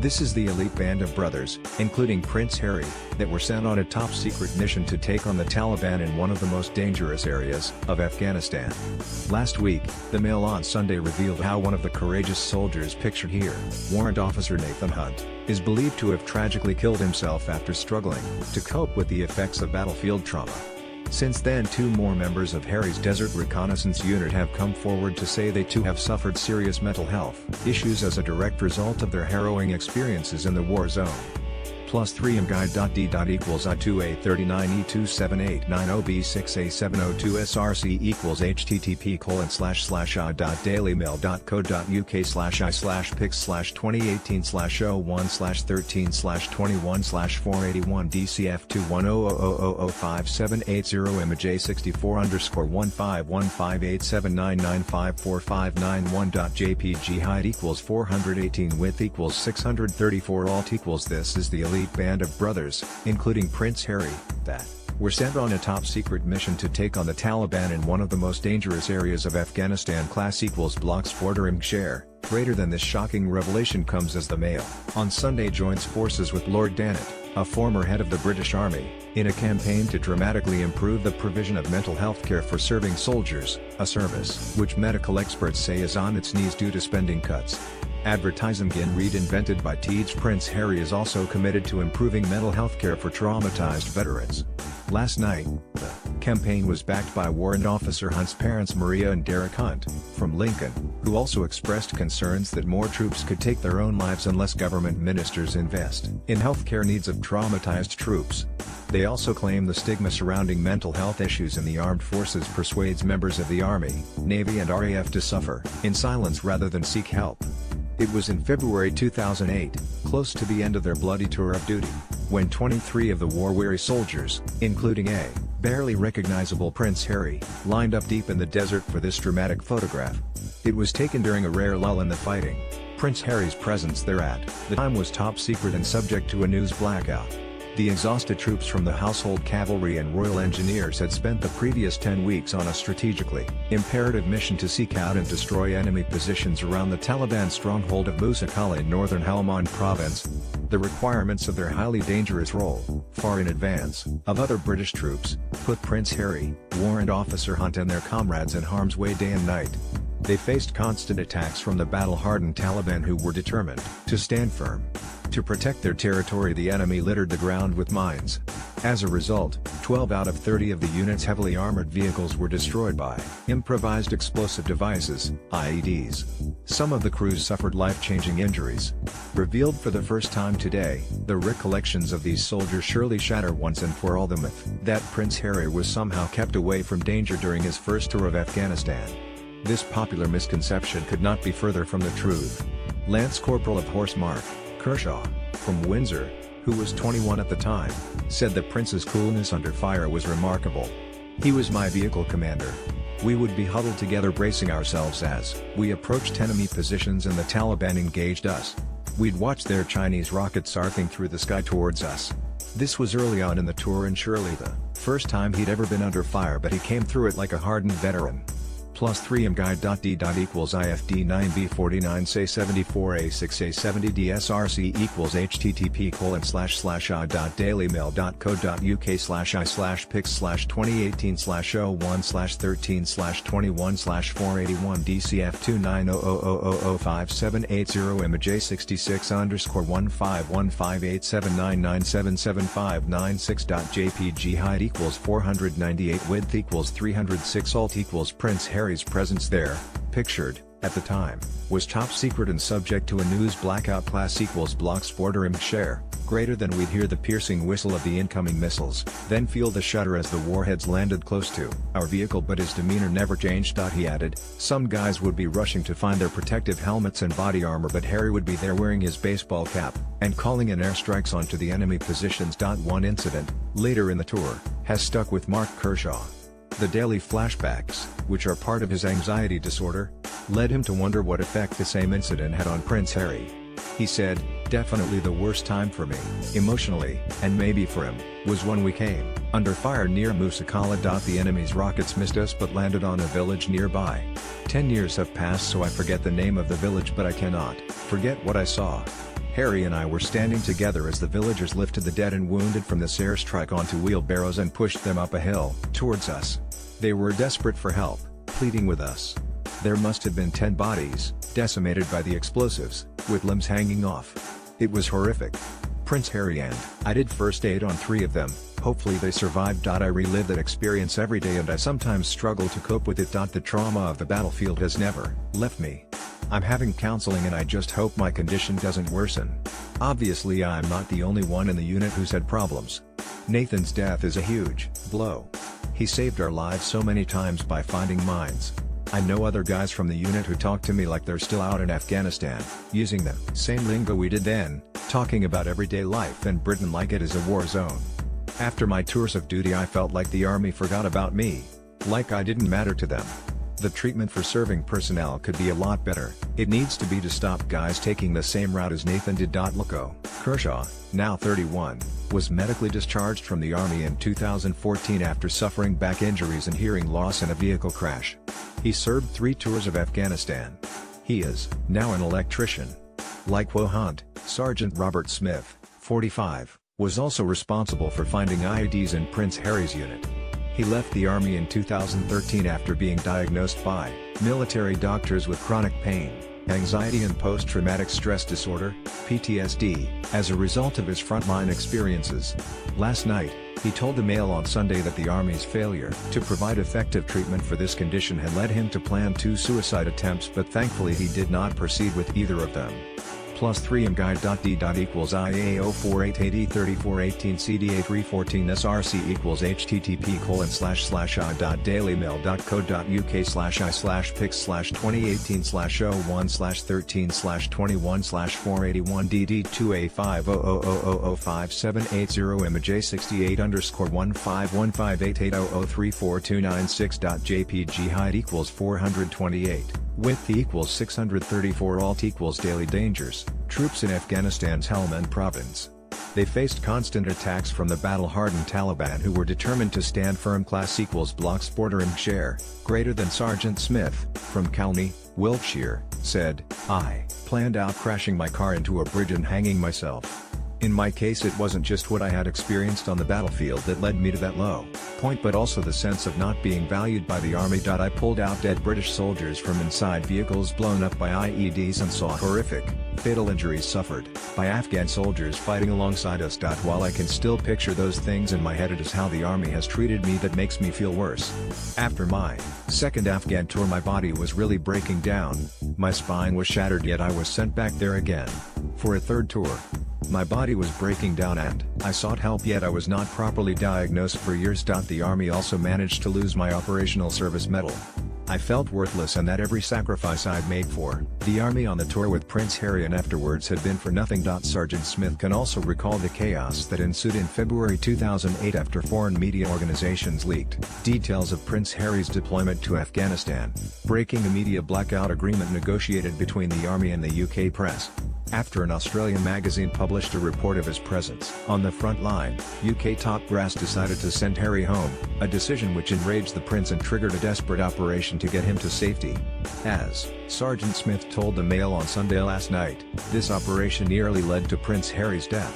This is the elite band of brothers, including Prince Harry, that were sent on a top-secret mission to take on the Taliban in one of the most dangerous areas of Afghanistan. Last week, the Mail on Sunday revealed how one of the courageous soldiers pictured here, Warrant Officer Nathan Hunt, is believed to have tragically killed himself after struggling to cope with the effects of battlefield trauma. Since then, two more members of Harry's Desert Reconnaissance Unit have come forward to say they too have suffered serious mental health issues as a direct result of their harrowing experiences in the war zone. +3 mguide.d. equals I2A39E27890B6A702 SRC equals http://dailymail.co.uk/i/pics/2018/01/13/21/481 DCF210000578 image A64_151587995459.jpg height equals 418 width equals 634 alt equals This is the elite band of brothers, including Prince Harry, that were sent on a top-secret mission to take on the Taliban in one of the most dangerous areas of Afghanistan. Class equals blocks Forder share. Greater than this shocking revelation comes as the Mail on Sunday joins forces with Lord Dannatt, a former head of the British Army, in a campaign to dramatically improve the provision of mental health care for serving soldiers, a service which medical experts say is on its knees due to spending cuts. Advertising read invented by Teeds. Prince Harry is also committed to improving mental health care for traumatized veterans. Last night, the campaign was backed by Warrant Officer Hunt's parents Maria and Derek Hunt, from Lincoln, who also expressed concerns that more troops could take their own lives unless government ministers invest in healthcare needs of traumatized troops. They also claim the stigma surrounding mental health issues in the armed forces persuades members of the Army, Navy and RAF to suffer in silence rather than seek help. It was in February 2008, close to the end of their bloody tour of duty, when 23 of the war-weary soldiers, including a barely recognizable Prince Harry, lined up deep in the desert for this dramatic photograph. It was taken during a rare lull in the fighting. Prince Harry's presence there at the time was top secret and subject to a news blackout. The exhausted troops from the Household Cavalry and Royal Engineers had spent the previous 10 weeks on a strategically imperative mission to seek out and destroy enemy positions around the Taliban stronghold of Musa Qala in northern Helmand province. The requirements of their highly dangerous role, far in advance of other British troops, put Prince Harry, Warrant Officer Hunt and their comrades in harm's way day and night. They faced constant attacks from the battle-hardened Taliban who were determined to stand firm. To protect their territory, the enemy littered the ground with mines. As a result, 12 out of 30 of the unit's heavily armored vehicles were destroyed by improvised explosive devices, IEDs. Some of the crews suffered life-changing injuries. Revealed for the first time today, the recollections of these soldiers surely shatter once and for all the myth that Prince Harry was somehow kept away from danger during his first tour of Afghanistan. This popular misconception could not be further from the truth. Lance Corporal of Horse Mark Kershaw, from Windsor, who was 21 at the time, said the Prince's coolness under fire was remarkable. He was my vehicle commander. We would be huddled together bracing ourselves as we approached enemy positions and the Taliban engaged us. We'd watch their Chinese rockets arcing through the sky towards us. This was early on in the tour and surely the first time he'd ever been under fire, but he came through it like a hardened veteran. +3 mguide.d. equals IFD9B49 say74A6A70 DSRC equals http://dailymail.co.uk/i/pics/2018/01/13/21/481 DCF290000578 image A6415158799775996.jpg height equals 498 width equals 306 alt equals Prince Harry's presence there, pictured, at the time, was top secret and subject to a news blackout. Class equals blocks Forder share. Greater than we'd hear the piercing whistle of the incoming missiles, then feel the shudder as the warheads landed close to our vehicle, but his demeanor never changed. He added, some guys would be rushing to find their protective helmets and body armor, but Harry would be there wearing his baseball cap, and calling in airstrikes onto the enemy positions. One incident, later in the tour, has stuck with Mark Kershaw. The daily flashbacks, which are part of his anxiety disorder, led him to wonder what effect the same incident had on Prince Harry. He said, definitely the worst time for me, emotionally, and maybe for him, was when we came under fire near Musa Qala. The enemy's rockets missed us but landed on a village nearby. 10 years have passed, so I forget the name of the village, but I cannot forget what I saw. Harry and I were standing together as the villagers lifted the dead and wounded from this airstrike onto wheelbarrows and pushed them up a hill, towards us. They were desperate for help, pleading with us. There must have been 10 bodies, decimated by the explosives, with limbs hanging off. It was horrific. Prince Harry and I did first aid on 3 of them, hopefully they survived. I relive that experience every day and I sometimes struggle to cope with it. The trauma of the battlefield has never left me. I'm having counseling and I just hope my condition doesn't worsen. Obviously I'm not the only one in the unit who's had problems. Nathan's death is a huge blow. He saved our lives so many times by finding mines. I know other guys from the unit who talk to me like they're still out in Afghanistan, using the same lingo we did then, talking about everyday life in Britain like it is a war zone. After my tours of duty I felt like the army forgot about me. Like I didn't matter to them. The treatment for serving personnel could be a lot better. It needs to be to stop guys taking the same route as Nathan did. Loco Kershaw, now 31, was medically discharged from the army in 2014 after suffering back injuries and hearing loss in a vehicle crash. He served 3 tours of Afghanistan. He is now an electrician. Like Hunt, Sergeant Robert Smith, 45, was also responsible for finding IEDs in Prince Harry's unit. He left the army in 2013 after being diagnosed by military doctors with chronic pain, anxiety and post-traumatic stress disorder, PTSD, as a result of his frontline experiences. Last night, he told the Mail on Sunday that the Army's failure to provide effective treatment for this condition had led him to plan 2 suicide attempts, but thankfully he did not proceed with either of them. +3 mguide.d. equals IA048803418 CDA314 SRC equals http://.dailymail.co.uk/i/pics/2018/01/13/21/481 DD2A500005780 IMJ68_15158800342996. Height equals 428. Width equals 634. Alt equals daily dangers. Troops in Afghanistan's Helmand province. They faced constant attacks from the battle-hardened Taliban who were determined to stand firm. Class equals blocks border share, greater than. Sergeant Smith, from Calney, Wiltshire, said, "I planned out crashing my car into a bridge and hanging myself. In my case it wasn't just what I had experienced on the battlefield that led me to that low point but also the sense of not being valued by the army. I pulled out dead British soldiers from inside vehicles blown up by IEDs and saw horrific, fatal injuries suffered by Afghan soldiers fighting alongside us. While I can still picture those things in my head, it is how the army has treated me that makes me feel worse. After my second Afghan tour my body was really breaking down, my spine was shattered, yet I was sent back there again for a third tour. My body was breaking down and I sought help, yet I was not properly diagnosed for years. The army also managed to lose my operational service medal. I felt worthless and that every sacrifice I'd made for the army on the tour with Prince Harry and afterwards had been for nothing." Sergeant Smith can also recall the chaos that ensued in February 2008 after foreign media organizations leaked details of Prince Harry's deployment to Afghanistan, breaking a media blackout agreement negotiated between the army and the UK press. After an Australian magazine published a report of his presence on the front line, UK top brass decided to send Harry home, a decision which enraged the prince and triggered a desperate operation to get him to safety. As Sergeant Smith told the Mail on Sunday last night, this operation nearly led to Prince Harry's death.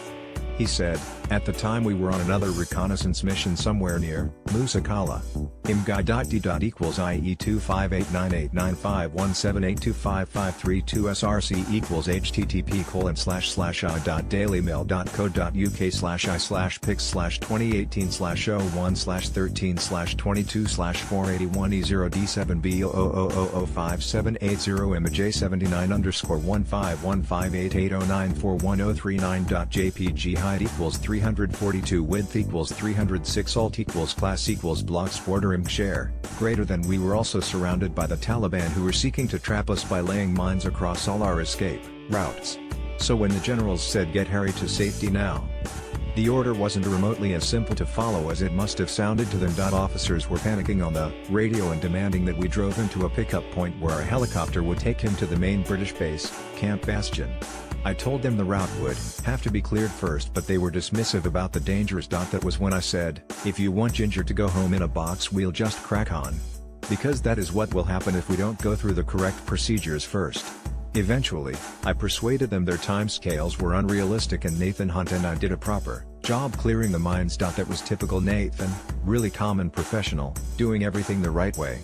He said, "At the time we were on another reconnaissance mission somewhere near Musa Qala. imguide.d. equals IE258989517825532 SRC equals http://.dailymail.co.uk/i/pics/2018/01/13/22/481 E0D7B0005780 IMJ79_151588094139.jpg Height equals 342. Width equals 306. Alt equals class equals blocks border share, greater than. We were also surrounded by the Taliban who were seeking to trap us by laying mines across all our escape routes. So when the generals said get Harry to safety now, the order wasn't remotely as simple to follow as it must have sounded to them. Officers were panicking on the radio and demanding that we drove him to a pickup point where a helicopter would take him to the main British base, Camp Bastion. I told them the route would have to be cleared first, but they were dismissive about the dangers. That was when I said, if you want Ginger to go home in a box we'll just crack on. Because that is what will happen if we don't go through the correct procedures first. Eventually, I persuaded them their timescales were unrealistic and Nathan Hunt and I did a proper job clearing the minds. That was typical Nathan, really calm and professional, doing everything the right way.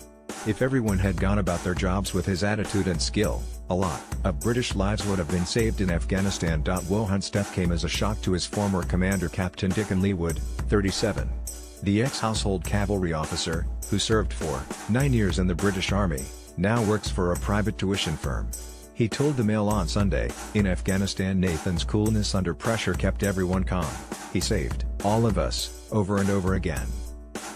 If everyone had gone about their jobs with his attitude and skill, a lot of British lives would have been saved in Afghanistan. Hunt's death came as a shock to his former commander Captain Dickon Leewood, 37. The ex-household cavalry officer, who served for 9 years in the British Army, now works for a private tuition firm. He told the Mail on Sunday, "In Afghanistan, Nathan's coolness under pressure kept everyone calm. He saved all of us, over and over again.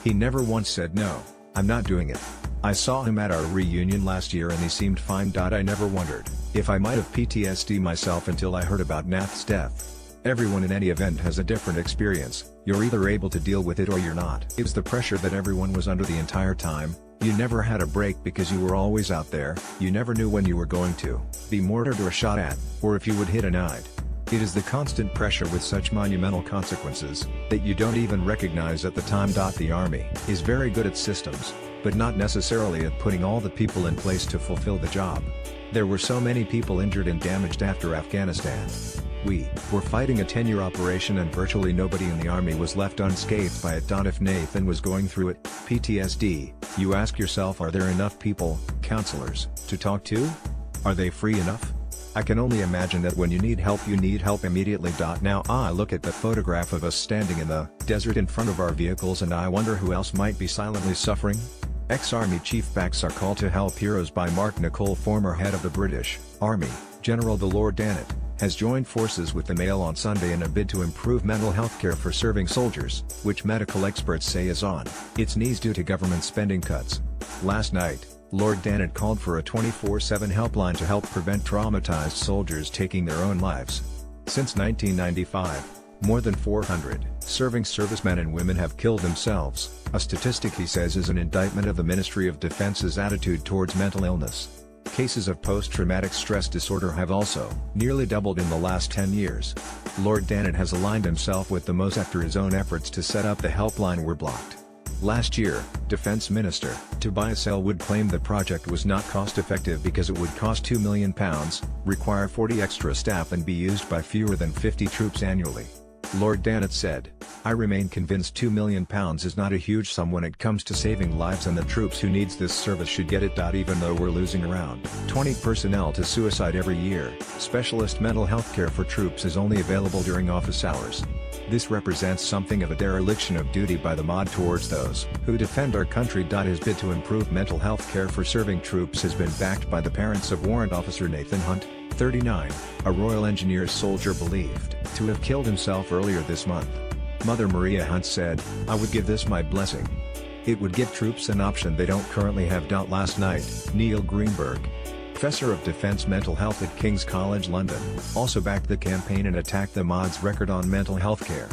He never once said no, I'm not doing it. I saw him at our reunion last year and he seemed fine. I never wondered if I might have PTSD myself until I heard about Nath's death." Everyone in any event has a different experience. You're either able to deal with it or you're not. It's the pressure that everyone was under the entire time. You never had a break because you were always out there. You never knew when you were going to be mortared or shot at, or if you would hit a night. It is the constant pressure with such monumental consequences that you don't even recognize at the time. The Army is very good at systems, but not necessarily at putting all the people in place to fulfill the job. There were so many people injured and damaged after Afghanistan. We were fighting a 10-year operation and virtually nobody in the Army was left unscathed by it. If Nathan was going through it, PTSD, you ask yourself, are there enough people, counselors, to talk to? Are they free enough? I can only imagine that when you need help immediately. Now I look at the photograph of us standing in the desert in front of our vehicles and I wonder who else might be silently suffering. Ex-Army Chief backs our call to help heroes by Mark Nicol. Former head of the British Army, General Lord Dannett, has joined forces with the Mail on Sunday in a bid to improve mental health care for serving soldiers, which medical experts say is on its knees due to government spending cuts. Last night, Lord Dannett called for a 24/7 helpline to help prevent traumatized soldiers taking their own lives. Since 1995, more than 400 serving servicemen and women have killed themselves, a statistic he says is an indictment of the Ministry of Defense's attitude towards mental illness. Cases of post-traumatic stress disorder have also nearly doubled in the last 10 years. Lord Dannett has aligned himself with the most after his own efforts to set up the helpline were blocked. Last year, Defence Minister Tobias Ellwood claimed the project was not cost-effective because it would cost £2 million, require 40 extra staff and be used by fewer than 50 troops annually. Lord Dannett said, "I remain convinced £2 million is not a huge sum when it comes to saving lives and the troops who needs this service should get it. Even though we're losing around 20 personnel to suicide every year, specialist mental health care for troops is only available during office hours. This represents something of a dereliction of duty by the MOD towards those who defend our country." His bid to improve mental health care for serving troops has been backed by the parents of Warrant Officer Nathan Hunt, 39, a Royal Engineers soldier believed to have killed himself earlier this month. Mother Maria Hunt said, "I would give this my blessing. It would give troops an option they don't currently have." Last night, Neil Greenberg, Professor of Defence Mental Health at King's College London, also backed the campaign and attacked the MOD's record on mental health care.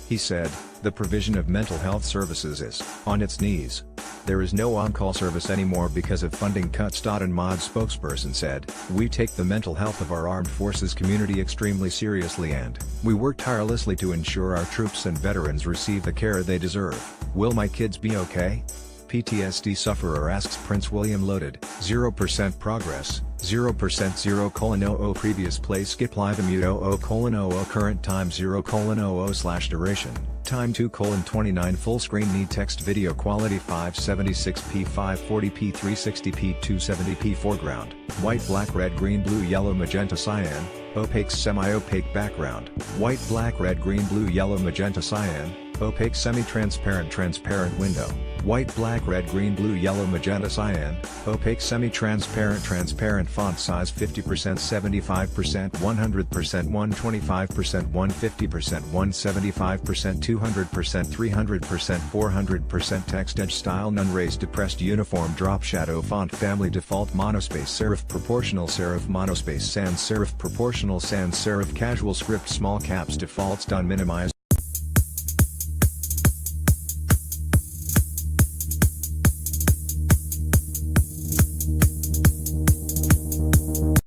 He said, "The provision of mental health services is on its knees. There is no on-call service anymore because of funding cuts." And MOD spokesperson said, "We take the mental health of our armed forces community extremely seriously and we work tirelessly to ensure our troops and veterans receive the care they deserve. Will my kids be okay?" PTSD sufferer asks Prince William. Loaded, 0% progress, 0% 0:00 previous play skip live mute 0:00 current time 0:00/duration, time 2:29 full screen need text video quality 576p 540p 360p 270p foreground, white black red green blue yellow magenta cyan, opaque semi-opaque background, white black red green blue yellow magenta cyan, opaque semi-transparent transparent window, white black red green blue yellow magenta cyan, opaque semi-transparent transparent font size 50% 75% 100% 125% 150% 175% 200% 300% 400% text edge style none raised depressed uniform drop shadow font family default monospace serif proportional serif monospace sans serif proportional sans serif casual script small caps defaults done minimize